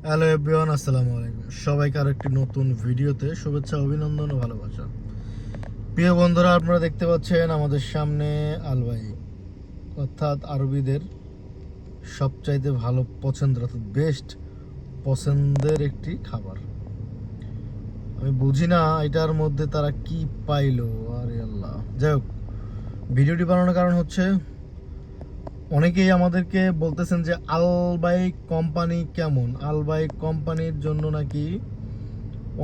Hello everyone, আসসালামু আলাইকুম। সবাইকে আর একটি নতুন ভিডিওতে শুভেচ্ছা, অভিনন্দন ও ভালোবাসা। প্রিয় বন্ধুরা, আপনারা দেখতে পাচ্ছেন আমাদের সামনে আলবাই, অর্থাৎ আরবিদের সবচাইতে ভালো পছন্দের, অর্থাৎ বেস্ট পছন্দের একটি খাবার। আমি বুঝি না এটার মধ্যে তারা কি পাইলো, আরে আল্লাহ। যাই হোক, ভিডিওটি বানানোর কারণ হচ্ছে অনেকেই আমাদেরকে বলতেছেন যে আলবাইক কোম্পানি কেমন, আলবাইক কোম্পানির জন্য নাকি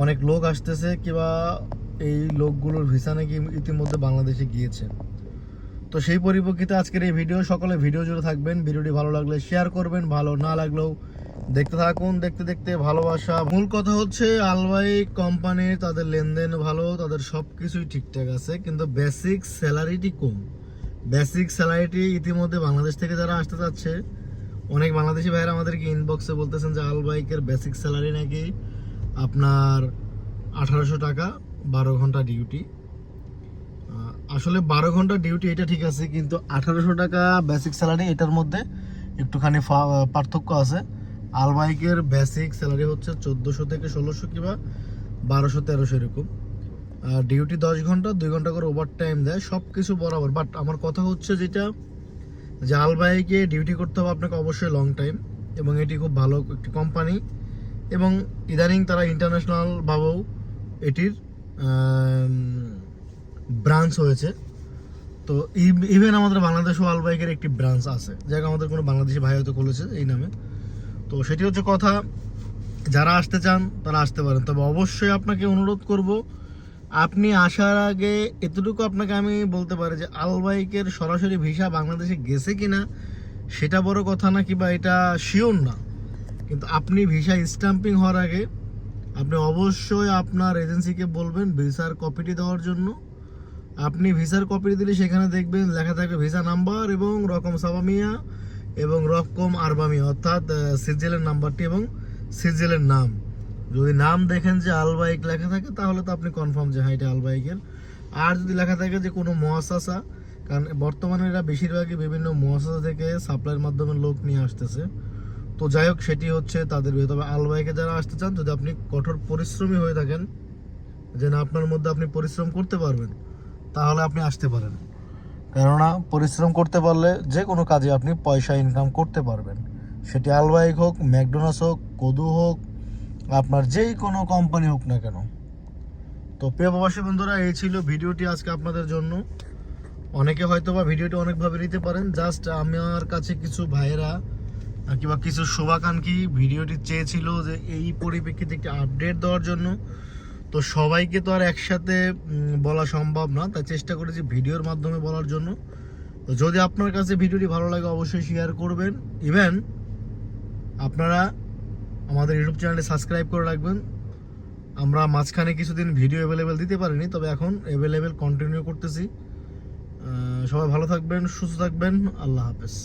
অনেক লোক আসতেছে, কিংবা এই লোকগুলোর ভিসা নাকি ইতিমধ্যে বাংলাদেশে গিয়েছে। তো সেই পরিপ্রেক্ষিতে আজকের এই ভিডিও, সকলে ভিডিও জুড়ে থাকবেন। ভিডিওটি ভালো লাগলে শেয়ার করবেন, ভালো না লাগলেও দেখতে থাকুন। দেখতে দেখতে ভালোবাসা। মূল কথা হচ্ছে আলবাইক কোম্পানির তাদের লেনদেন ভালো, তাদের সব কিছুই ঠিকঠাক আছে, কিন্তু বেসিক স্যালারিটি কম। বেসিক স্যালারিটি ইতিমধ্যে বাংলাদেশ থেকে যারা আসতে চাচ্ছে, অনেক বাংলাদেশি ভাইরা আমাদেরকে ইনবক্সে বলতেছেন যে আলবাইকের বেসিক স্যালারি নাকি আপনার 1800 টাকা, 12 ঘন্টা ডিউটি। আসলে 12 ঘন্টা ডিউটি এটা ঠিক আছে, কিন্তু 1800 টাকা বেসিক স্যালারি, এটার মধ্যে একটুখানি পার্থক্য আছে। আলবাইকের বেসিক স্যালারি হচ্ছে 1400 থেকে 1600 কিংবা 1200-1300 এরকম। ডিউটি 10 ঘন্টা, 2 ঘন্টা করে ওভার টাইম দেয়, সব কিছু বরাবর। বাট আমার কথা হচ্ছে যেটা, যে আলবাইকে ডিউটি করতে হবে আপনাকে অবশ্যই লং টাইম, এবং এটি খুব ভালো একটি কোম্পানি, এবং ইদানিং তারা ইন্টারন্যাশনালভাবেও এটির ব্রাঞ্চ হয়েছে। তো ইভেন আমাদের বাংলাদেশও আলবাইকের একটি ব্রাঞ্চ আছে, যাকে আমাদের কোনো বাংলাদেশি ভাই হয়তো খুলেছে এই নামে। তো সেটি হচ্ছে কথা, যারা আসতে চান তারা আসতে পারেন। তবে অবশ্যই আপনাকে অনুরোধ করব, আপনি আসার আগে এতটুকু আপনাকে আমি বলতে পারি যে আলবাইকের সরাসরি ভিসা বাংলাদেশে গেছে কিনা সেটা বড় কথা না, কিংবা এটা শিওর না, কিন্তু আপনি ভিসা স্ট্যাম্পিং হওয়ার আগে আপনি অবশ্যই আপনার এজেন্সিকে বলবেন ভিসার কপিটি দেওয়ার জন্য। আপনি ভিসার কপিটি দিলে সেখানে দেখবেন লেখা থাকবে ভিসা নাম্বার এবং রকম সাবামিয়া এবং রকম আরবামিয়া, অর্থাৎ সিজিএলের নাম্বারটি এবং সিজিএলের নাম। যদি নাম দেখেন যে আলবাইক লেখা থাকে, তাহলে তো আপনি কনফার্ম যে হ্যাঁ এটা আলবাইকের। আর যদি লেখা থাকে যে কোনো মুআসাসা, কারণ বর্তমানে এরা বেশিরভাগই বিভিন্ন মুআসাসা থেকে সাপ্লাইয়ের মাধ্যমে লোক নিয়ে আসতেছে। তো যাই হোক, সেটি হচ্ছে তাদের। তবে আলবাইকে যারা আসতে চান, যদি আপনি কঠোর পরিশ্রমী হয়ে থাকেন, যে না আপনার মধ্যে আপনি পরিশ্রম করতে পারবেন, তাহলে আপনি আসতে পারেন। কেননা পরিশ্রম করতে পারলে যে কোনো কাজে আপনি পয়সা ইনকাম করতে পারবেন, সেটি আলবাইক হোক, ম্যাকডোনাল্ডস হোক, কদু হোক, আপনার যেই কোনো কোম্পানি হোক না কেন। তো প্রিয় প্রবাসী বন্ধুরা, এই ছিল ভিডিওটি আজকে আপনাদের জন্য। অনেকে হয়তো বা ভিডিওটি অনেকভাবে নিতে পারেন, জাস্ট আমার কাছে কিছু ভাইয়েরা কিংবা কিছু শুভাকাঙ্ক্ষী ভিডিওটি চেয়েছিল যে এই পরিপ্রেক্ষিতে একটি আপডেট দেওয়ার জন্য। তো সবাইকে তো আর একসাথে বলা সম্ভব না, তাই চেষ্টা করেছি ভিডিওর মাধ্যমে বলার জন্য। তো যদি আপনার কাছে ভিডিওটি ভালো লাগে অবশ্যই শেয়ার করবেন। ইভেন আপনারা আমাদের ইউটিউব চ্যানেলটি সাবস্ক্রাইব করে রাখবেন। আমরা মাঝখানে কিছুদিন ভিডিও অ্যাভেলেবেল দিতে পারিনি, তবে এখন অ্যাভেলেবেল কন্টিনিউ করতেছি। সবাই ভালো থাকবেন, সুস্থ থাকবেন। আল্লাহ হাফেজ।